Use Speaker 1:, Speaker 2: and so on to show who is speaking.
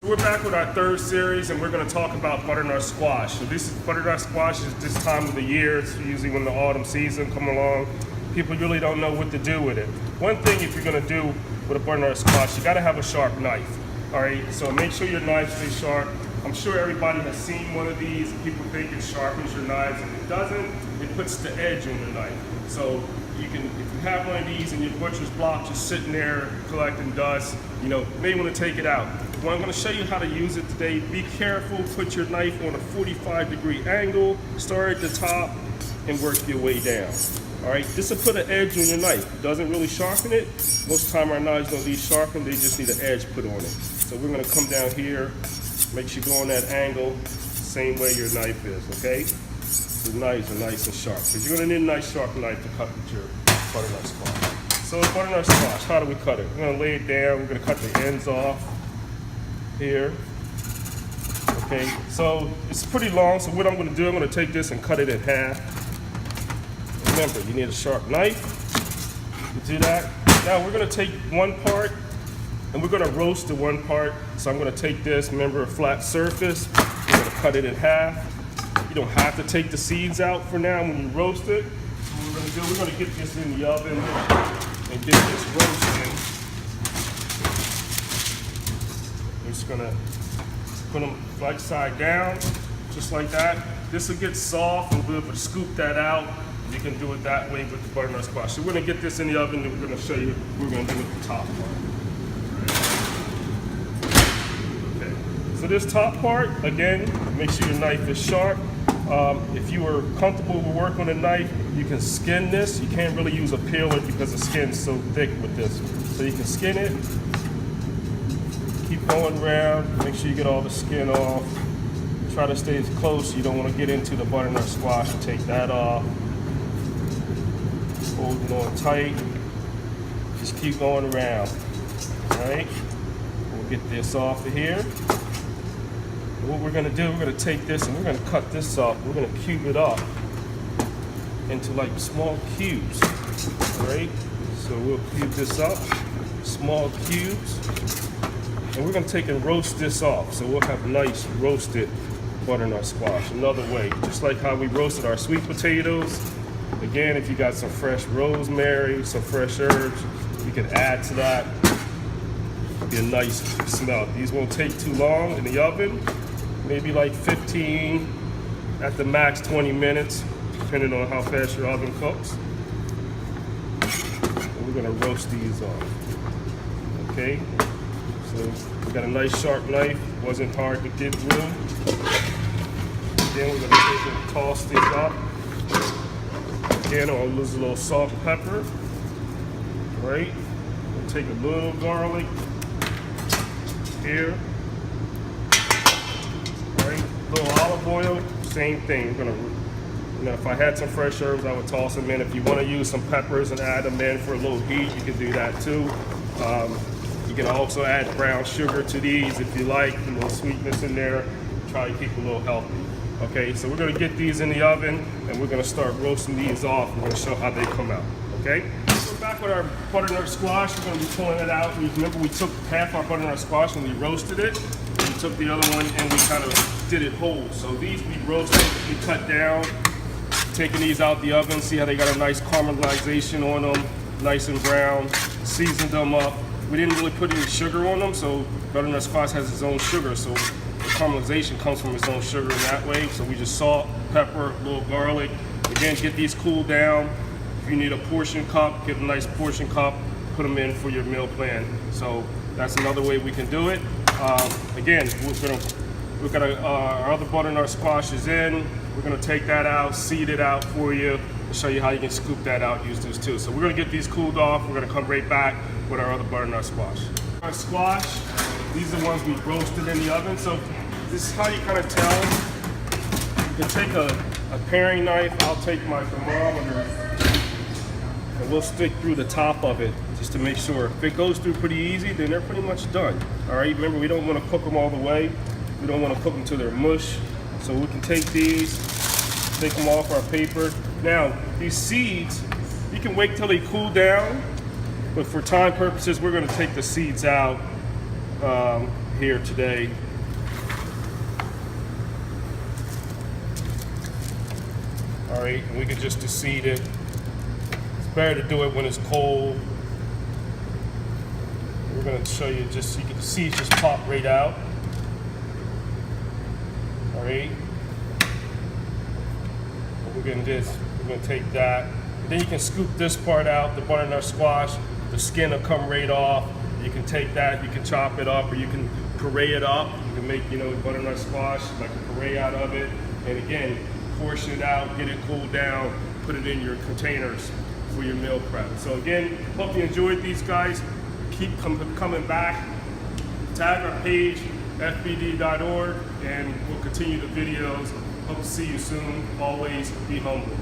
Speaker 1: We're back with our third series, and we're going to talk about butternut squash. So this butternut squash is this time of the year. It's usually when the autumn season come along. People really don't know what to do with it. One thing, if you're going to do with a butternut squash, you got to have a sharp knife. All right, so make sure your knife stays sharp. I'm sure everybody has seen one of these. People think it sharpens your knives, and it doesn't. It puts the edge on your knife. So you can, if you have one of these and your butcher's block just sitting there collecting dust, you may want to take it out. Well, I'm going to show you how to use it today. Be careful, put your knife on a 45-degree angle, start at the top, and work your way down. All right, this will put an edge on your knife. It doesn't really sharpen it. Most of the time our knives don't need sharpened, they just need an edge put on it. So we're going to come down here, make sure you go on that angle, same way your knife is, okay? The knives are nice and sharp, because you're going to need a nice sharp knife to cut with your butternut squash. So butternut squash, how do we cut it? We're going to lay it down, we're going to cut the ends off here. Okay, so it's pretty long, so what I'm going to do, I'm going to take this and cut it in half. Remember, you need a sharp knife to do that. Now we're going to take one part and we're going to roast the one part. So I'm going to take this, remember, a flat surface, we're going to cut it in half. You don't have to take the seeds out for now when you roast it. What we're going to do, we're going to get this in the oven and get this roasting. We're just going to put them right side down, just like that. This will get soft and we'll be able to scoop that out. You can do it that way with the butternut squash. So we're going to get this in the oven and we're going to show you what we're going to do with the top part. Okay. So this top part, again, make sure your knife is sharp. If you are comfortable with work on a knife, you can skin this. You can't really use a peeler because the skin's so thick with this. So you can skin it. Keep going around. Make sure you get all the skin off. Try to stay as close. You don't want to get into the butternut squash and take that off. Holding on tight. Just keep going around. All right. We'll get this off of here. And what we're going to do, we're going to take this and we're going to cut this up. We're going to cube it up into like small cubes. All right. So we'll cube this up, small cubes, and we're going to take and roast this off. So we'll have nice roasted butternut squash. Another way, just like how we roasted our sweet potatoes. Again, if you got some fresh rosemary, some fresh herbs, you can add to that. It'll be a nice smell. These won't take too long in the oven, maybe like 15, at the max 20 minutes, depending on how fast your oven cooks. And we're gonna roast these off, okay? So we got a nice sharp knife, wasn't hard to get through. Then we're gonna take and toss these up. Again, I'll lose a little salt and pepper, right? We'll take a little garlic here, right? A little olive oil, same thing. We're gonna, if I had some fresh herbs, I would toss them in. If you want to use some peppers and add them in for a little heat, you can do that too. You can also add brown sugar to these if you like, a little sweetness in there. Try to keep it a little healthy. Okay, so we're going to get these in the oven and we're going to start roasting these off. We're going to show how they come out, okay? So we're back with our butternut squash. We're going to be pulling it out. Remember, we took half our butternut squash and we roasted it. We took the other one and we kind of did it whole. So these we roasted, we cut down, taking these out the oven. See how they got a nice caramelization on them, nice and brown. Seasoned them up. We didn't really put any sugar on them, so butternut squash has its own sugar. So caramelization comes from its own sugar in that way. So we just salt, pepper, a little garlic. Again, get these cooled down. If you need a portion cup, get a nice portion cup, put them in for your meal plan. So that's another way we can do it. Again, we're gonna our other butternut squash is in. We're gonna take that out, seed it out for you, and show you how you can scoop that out and use this too. So we're gonna get these cooled off. We're gonna come right back with our other butternut squash. Our squash, these are the ones we roasted in the oven. So this is how you kind of tell. You can take a paring knife. I'll take my thermometer and we'll stick through the top of it just to make sure. If it goes through pretty easy, then they're pretty much done. All right, remember, we don't want to cook them all the way. We don't want to cook them till they're mush. So we can take these, take them off our paper. Now, these seeds, you can wait till they cool down, but for time purposes, we're going to take the seeds out here today. All right, and we can just deseed it. It's better to do it when it's cold. We're gonna show you just so you can see it just pop right out. All right. What we're gonna do is we're gonna take that. And then you can scoop this part out, the butternut squash. The skin will come right off. You can take that, you can chop it up, or you can puree it up. You can make, butternut squash, like a puree out of it. And again, portion it out, get it cooled down, put it in your containers for your meal prep. So again, hope you enjoyed these guys. Keep coming back. Tag our page, fbd.org, and we'll continue the videos. Hope to see you soon. Always be humble.